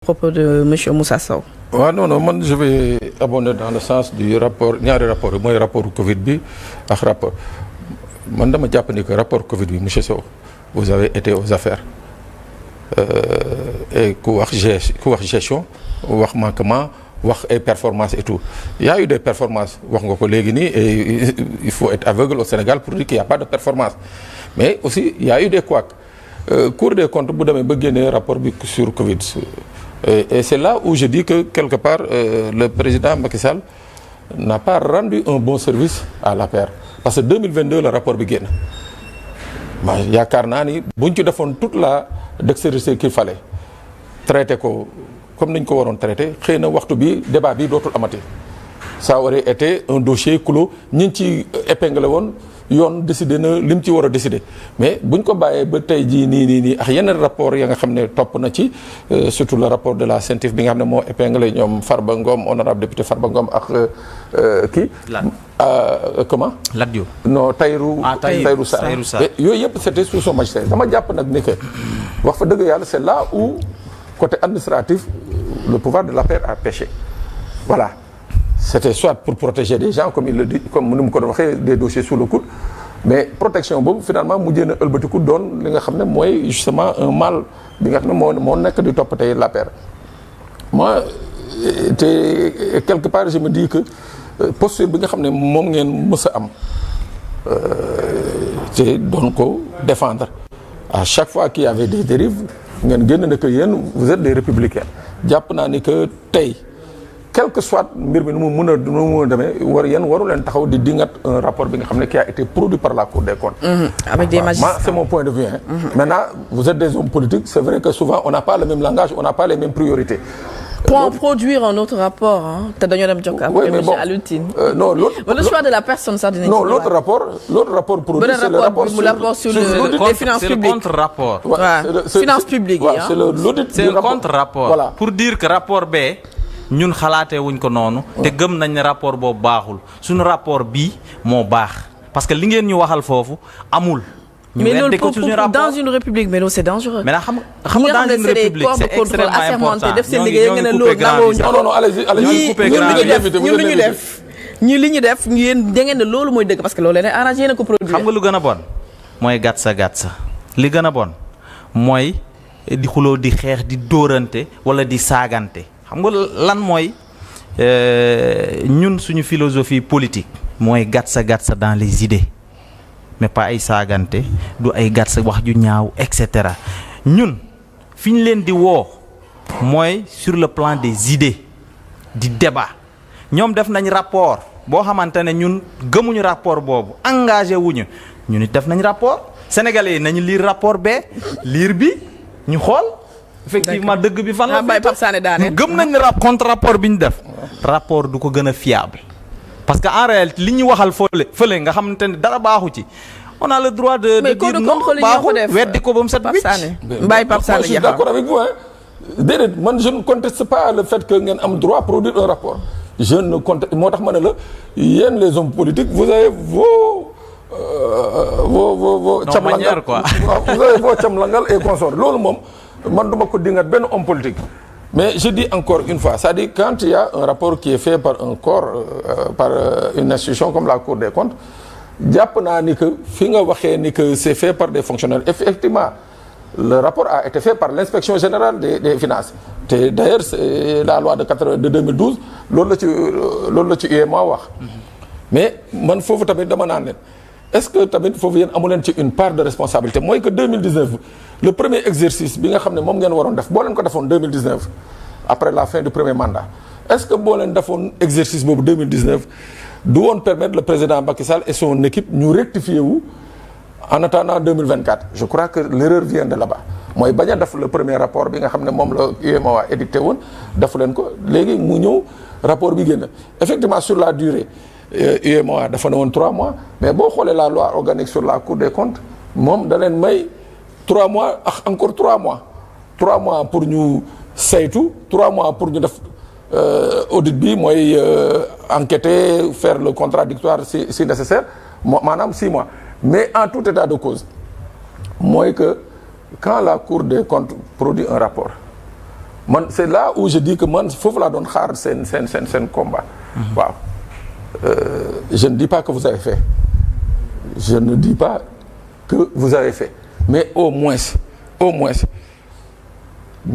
Propos de monsieur Moussa Sow. waaw non man je vais abonder dans le sens du rapport ñaari rapport mooy rapport Covid bi ak rapport man dama jàpp ni que rapport Covid bi monsieur Sow vous avez été aux affaires et ku wax gestion wax manquement wax ay performances et tout il y a eu des performances wax nga ko léegi nii et il faut être aveugle au Sénégal pour dire qu'il y a pas de performance mais aussi il y a eu des couacs Cour des comptes bu demee ba génnee rapport bi sur Covid. Et c'est là où je dis que quelque part le président Macky Sall n'a pas rendu un bon service à l'APR parce que 2022 le rapport bi génn ma yaakaar naa ni buñ ci defoon toute la dextérité qu'il fallait traité ko comme niñ ko waroon traité xëy na waxtu bi débat bi dootul amati ça aurait été un dossier clos ñi ci épinglé woon yoon décidé na li mu ci war a décidé mais buñ ko bàyyee ba tey jii nii ak yeneen rapport ya nga xam ne topp na ci surtout le rapport de la CENTIF bi nga xam ne moo épinglé ñoom Farba Ngom honorable député Farba Ngom ak kii. comment. Lat Diop. non Tahirou Sarr yooyu yëpp c'était sous son magistère dama jàpp nag ni que wax fa dëgg yàlla c'est là où côté administratif le pouvoir de l'APR a péché voilà. C'était soit pour protéger des gens comme il le dit comme ni mu ko doon waxee des dossiers sous le coude mais protection boobu finalement mujjee na ëlbatiku doon li nga xam ne mooy justement un mal bi nga xam ne moo nekk di topp tey l'APR moi te quelque part je me dis que posture bi nga xam ne moom ngeen mës a am te doon ko défendre à chaque fois qu'il y avait des dérives ngeen génn ne que yéen vous êtes des républicains jàpp naa ni que tey quel que soit mbir mi nu mu mën a demee waru leen taxaw di dingat un rapport bi nga xam ne qui a été produit par la Cour des comptes. Avec des magistrats. C'est mon point de vue. Maintenant vous êtes des hommes politiques c'est vrai que souvent on n'a pas le même langage on n'a pas les mêmes priorités. Pour en produire un autre rapport te dañoo dem jokk après monsieur Alioune. non l'autre le choix de la personne sax dinañ. non l'autre rapport produit c'est le rapport sur les finances publiques. C'est le contre-rapport. Finances publiques yi c'est l'audit c'est un contre-rapport. Voilà. Pour dire que rapport bee ñun xalaatee wuñ ko noonu. te gëm nañ ne rapport boobu baaxul suñu rapport bii moo baax parce que li ngeen ñu waxal foofu amul. mais loolu dans une république mais loolu c'est dangereux. mais nag xam nga dans une république c'est extrêmement important def seen liggéey nga ne loolu non allez-y ñii li ñu def yéen da ngeen ne loolu mooy dëgg parce que loolu leen arrangé na ko produire. xam nga lu gën a bon mooy gàtt sa li gën a bon mooy di xuloo di xeex di dóorante wala di saagante. xam nga lan mooy ñun suñu philosophie politique mooy gatsa dans les idées mais pas ay saagante du ay gatsa wax ju ñaaw et cetera ñun fi ñu leen di woo mooy sur le plan des idées di débat ñoom def nañ rapport boo xamante ne ñun gëmuñu rapport boobu engagé wuñu ñun it def nañ rapport sénégalais yi nañu lire rapport bee lire bi ñu xool. effectivement dëgg bi fan la gëm nañ ne contre rapport bi ñu def rapport du ko gën a fiable parce que en réalité li ñu waxal fële nga xamante ne dara baaxu ci on a le droit de dire non baaxul weddi ko ba mu set wicc. Je suis d'accord avec vous déedéet man je ne conteste pas le fait que ngeen am droit produire un rapport je ne conteste moo tax ma ne la yéen les hommes politiques vous avez vos manière quoi vous avez vos camlangal et consorts loolu moom man duma ko dingat benn homme politique mais je dis encore une fois c'est-à-dire quand il y a un rapport qui est fait par un corps par une institution comme la Cour des comptes jàpp naa ni que fi nga waxee ni que c'est fait par des fonctionnaires effectivement le rapport a été fait par l'inspection générale des finances te d'ailleurs c'est la loi de 2012 loolu la ci UEMOA wax mais man foofu tamit dama naan leen est-ce que tamit foofu yéen amu leen ci une part de responsabilité mooy que 2019 le premier exercice bi nga xam ne moom ngeen waroon def boo leen ko defoon 2019 après la fin du premier mandat est-ce que boo leen defoon exercice boobu 2019 du woon permettre le président Macky Sall et son équipe ñu rectifier wu en attendant 2024 je crois que l'erreur vient de là-bas mooy bañ a def le premier rapport bi nga xam ne moom la UEMOA édicté woon defu leen ko léegi mu ñëw rapport bi génn effectivement sur la durée UEMOA dafa ne woon 3 mois mais boo xoolee la loi organique sur la Cour des comptes moom da leen may 3 mois ak encore 3 mois 3 mois pour ñu saytu 3 mois pour ñu def audit bi mooy enquêter faire le contradictoire si nécessaire maanaam 6 mois mais en tout état de cause mooy que quand la Cour des comptes produit un rapport man c'est là où je dis que man foofu laa doon xaar seen combat. waaw je ne dis pas que vous avez fait je ne dis pas que vous avez fait mais au moins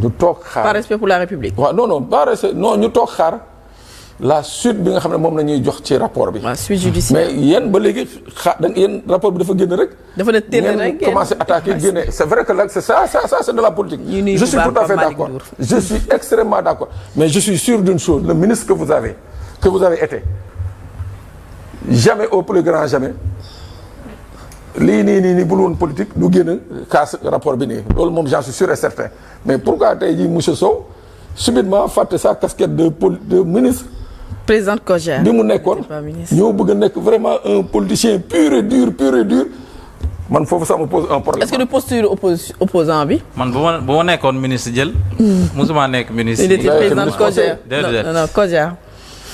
ñu toog xaar. Par respect pour la République. waaw non par respect non ñu toog xaar la suite bi nga xam ne moom la ñuy jox ci rapport bi. la suite judiciaire mais yéen ba léegi yéen rapport bi dafa génn rek. dafa ne teel rek ngeen commencé attaquer génne c'est vrai que là c'est ça c'est de la politique. je suis tout à fait d'accord je suis extrêmement d'accord mais je suis sûr d'une chose le ministre que vous avez été jamais au plus grand jamais. lii nii bul woon politique du génn casse rapport bi nii loolu moom j'en suis sûr et certain mais pourquoi tey jii monsieur Sow subitement fàtte sa casquette de ministre. président COJER bi mu nekkoon ñoo bëgg a nekk vraiment un politicien pur et dur man foofu ça me pose un problème. est-ce que du posture opposant bi. man bu ma nekkoon ministre jël. musuma nekk ministre. il était président COJER non COJER.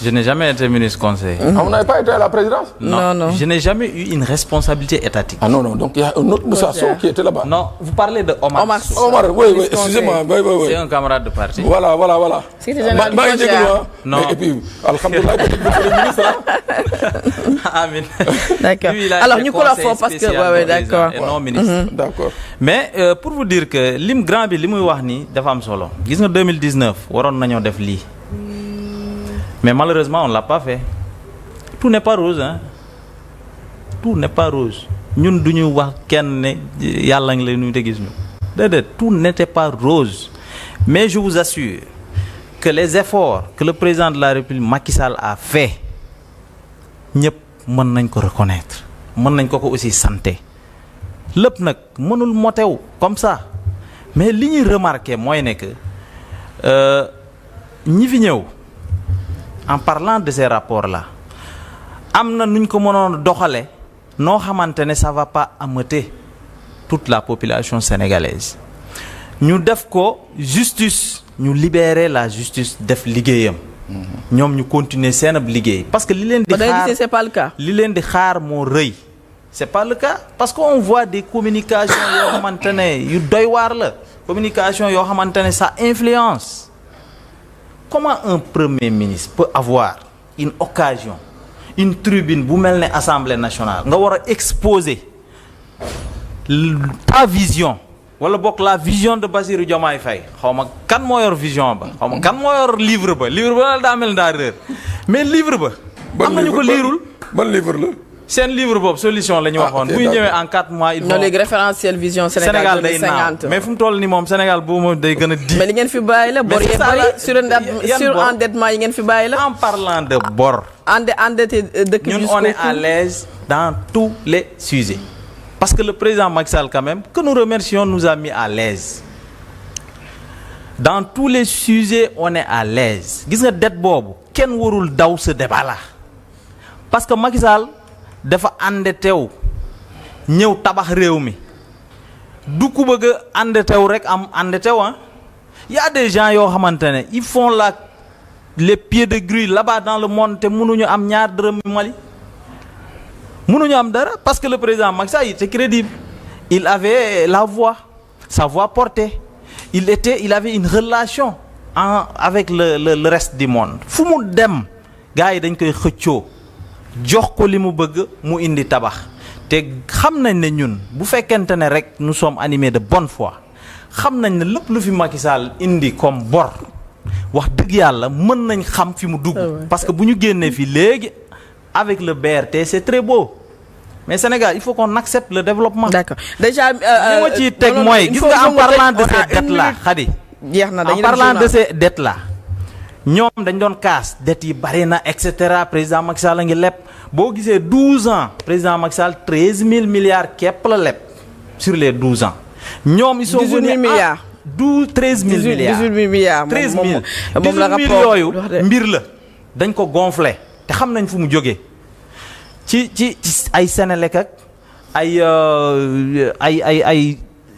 Je n'ai jamais été ministre conseiller. Vous n'avez pas été à la présidence? Non. Je n'ai jamais eu une responsabilité étatique. Ah non, donc il y a un autre Moussa Sow qui était là-bas. Non, vous parlez de Omar. Omar, oui, excusez-moi. Oui. C'est un camarade de parti. Voilà. C'était général du COJER. Non. Et puis, alhamdoulilah, peut-être que le ministre là. Amin. D'accord. Alors, Nicolas Faure, parce que... Oui, d'accord. Et non ministre. D'accord. Mais pour vous dire que lim grand bi li muy wax ni dafa am solo. Gis nga 2019 waroon nañoo def lii. Mais malheureusement, on ne l'a pas fait. Tout n'est pas rose, hein. Tout n'est pas rose. Ñun duñu wax kenn ne yàlla ngi lay nuyu te gis ñu. Déedéet, tout n'était pas rose. Mais je vous assure que les efforts que le président de la République Macky Sall a fait ñëpp mën nañ ko reconnaître. Mën nañ ko aussi santé. Lépp nag mënul motew comme ça. Mais li ñuy remarquer mooy ne que ñi fi ñëw en parlant de ces rapports-là am na nuñ ko mënoon doxale noo xamante ne ça va pas ameuter toute la population sénégalaise ñu def ko justice ñu libérer la justice def liggéeyam ñoom ñu continuer seen ab liggéey parce que li leen di xaar c'est pas le cas. li leen di xaar moo rëy c'est pas le cas parce que on voit des communications yoo xamante ne yu doy waar la communication yoo xamante ne ça influence. Comment un premier ministre peut avoir une occasion une tribune bu mel ne Assemblée nationale nga war a exposer ta vision wala bokk la vision de Bassirou Diomaye Faye xaw ma kan moo yor vision ba xaw ma kan moo yor livre ba la daa mel daa réer mais livre ba am nañu ko liirul ban livre la seen livre boobu solution la ñu waxoon bu ñu ñëwee en 4 mois il faut léegi référentiel vision Sénégal day naaw mais fu mu toll nii moom Sénégal bu moom day gën a di mais li ngeen fi bàyyi la bor yi bari surendettement yi ngeen fi bàyyi la en parlant de bor endetté dëkk bi ñun on est à l'aise dans tous les sujets parce que le président Macky Sall quand même que nous remercions nous a mis à l'aise dans tous les sujets on est à l'aise gis nga dette boobu kenn warul daw ce débat là parce que Macky Sall dafa àndetew ñëw tabax réew mi du ku bëgg a àndetew rek am àndetew ah y a des gens yoo xamante ne ils font les pieds de grue là-bas dans le monde te mënuñu am ñaar dërëm Mali mënuñu am dara parce que le président Macky Sall il était crédible il avait sa voix portée il avait une relation avec le reste du monde fu mu dem gars yi dañ koy xëccoo jox ko li mu bëgg mu indi tabax te xam nañ ne ñun bu fekkente ne rek nous sommes animés de bonne foi xam nañ ne lépp lu fi Macky Sall indi comme bor wax dëgg yàlla mën nañ xam fi mu dugg parce que bu ñu génnee fi léegi avec le BRT c'est très beau mais Sénégal il faut qu'on accepte le développement. D'accord déjà. li ma ciy teg mooy gis nga en parlant de ces dettes là Khady jeex na en parlant de ces dettes là ñoom dañ doon kaas dettes yi bari na et cetera président Macky Sall a ngi leb boo gisee 12 ans président Macky Sall 13 000 milliards képp la leb sur les 12 ans. ñoom ils sont venus à 13 000 milliards 18 000 milliards 13 000 moom la 18 000 yooyu mbir la dañ ko gonflé te xam nañ fu mu jógee ci ay Sénélec ak ay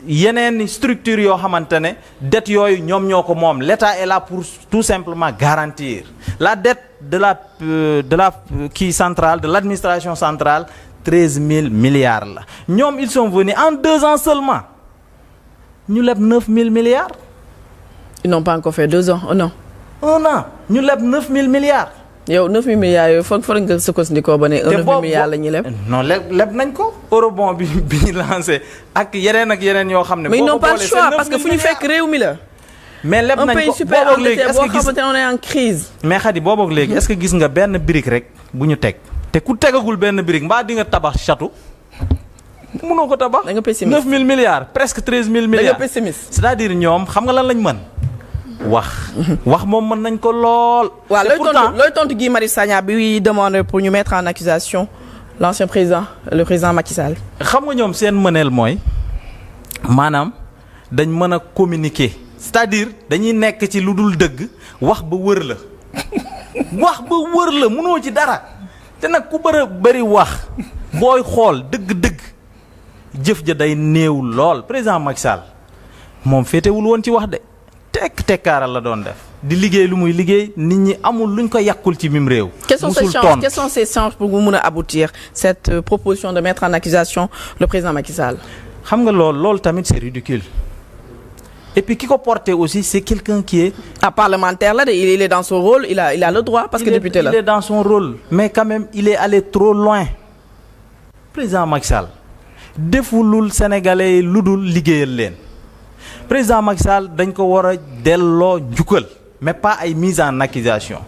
yeneen structure yoo xamante ne dette yooyu ñoom ñoo ko moom l'État est là pour tout simplement garantir la dette de la centrale de l'administration centrale 13 000 milliards la ñoom ils sont venus en 2 ans seulement ñu leb 9 000 milliards Ils n'ont pas encore fait 2 ans, oh non. 1 an ñu leb 9000 milliards. yow 9000 milliards yooyu foog nga sukkandikoo ba ne 9000 milliards la ñuy leb. non leb nañ ko. eurobond bi ñu lancé ak yeneen yoo xam ne. mais ils n'ont pas le choix parce que fu ñu fekk réew mi la. mais leb nañ ko un pays super endetté boo xamante ne on est en crise. mais Khady boobu ak léegi est-ce que gis nga benn brique rek bu ñu teg te ku tegagul benn brique mbaa di nga tabax château. mënoo ko tabax. da nga pessimiste 9000 milliards presque 13000 milliards. da nga pessimiste. c'est-à-dire ñoom xam nga lan lañ mën. wax moom mën nañ ko lool. waaw looy tontu Guy Marius Sagna bi demande pour ñu mettre en accusation l'ancien président le président Macky Sall. xam nga ñoom seen mëneel mooy maanaam dañ mën a communiquer c'est-à-dire dañuy nekk ci lu dul dëgg wax ba wër la mënoo ci dara te nag ku bëri wax booy xool dëgg-dëgg jëf ja day néew lool président Macky Sall moom féetewul woon ci wax de. tekkaaral la doon def di liggéey lu muy liggéey nit ñi amul luñ ko yàqul ci mim réew. quelles sont ces chances pour mu mën a aboutir cette proposition de mettre en accusation le président Macky Sall. xam nga loolu tamit c'est ridicule et puis ki ko porté aussi c'est quelqu'un qui est. parlementaire là il est dans son rôle il a le droit parce que député la. il est dans son rôle mais quand même il est allé trop loin président Macky Sall defulul sénégalais yi lu dul liggéeyal leen. président Macky Sall dañ ko war a delloo njukkal mais pas ay mise en accusation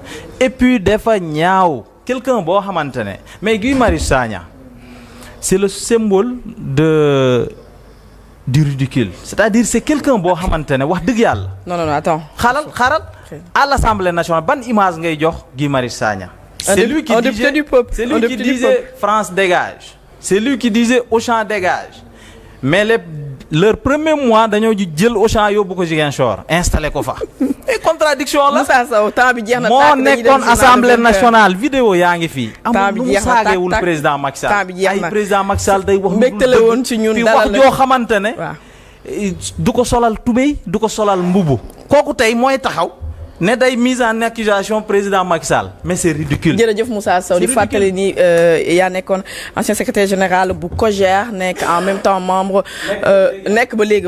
et puis dafa ñaaw quelqu'un boo xamante ne mais Guy Marius Sagna c'est le symbole du ridicule c'est-à-dire c'est quelqu'un boo xamante ne wax dëgg yàlla. non attends. xaaral à l'Assemblée nationale ban image ngay jox Guy Marius Sagna. c'est lui qui disait du peuple. C'est lui qui disait France dégage. C'est lui qui disait Auchan dégage mais leur premier mois dañoo jël Auchan yóbbu ko Ziguinchor installé ko fa. et contradiction la. Moussa Sow temps bi jeex na moo nekkoon assemblée nationale vidéo yaa ngi fii. amul lu mu saageewul président Macky Sall. temps bi jeex na ay président Macky Sall day wax. mbégtale woon ci ñun wax joo xamante ne. du ko solal tubéy du ko solal mbubu. kooku tey mooy taxaw. ne day mise en accusation président Macky Sall mais c'est ridicule. jërëjëf Moussa Sow di fàttali ni yaa nekkoon ancien secrétaire général bu COJER nekk en même temps membre nekk ba léegi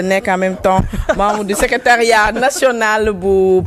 nekk en même temps membre du secrétariat national bu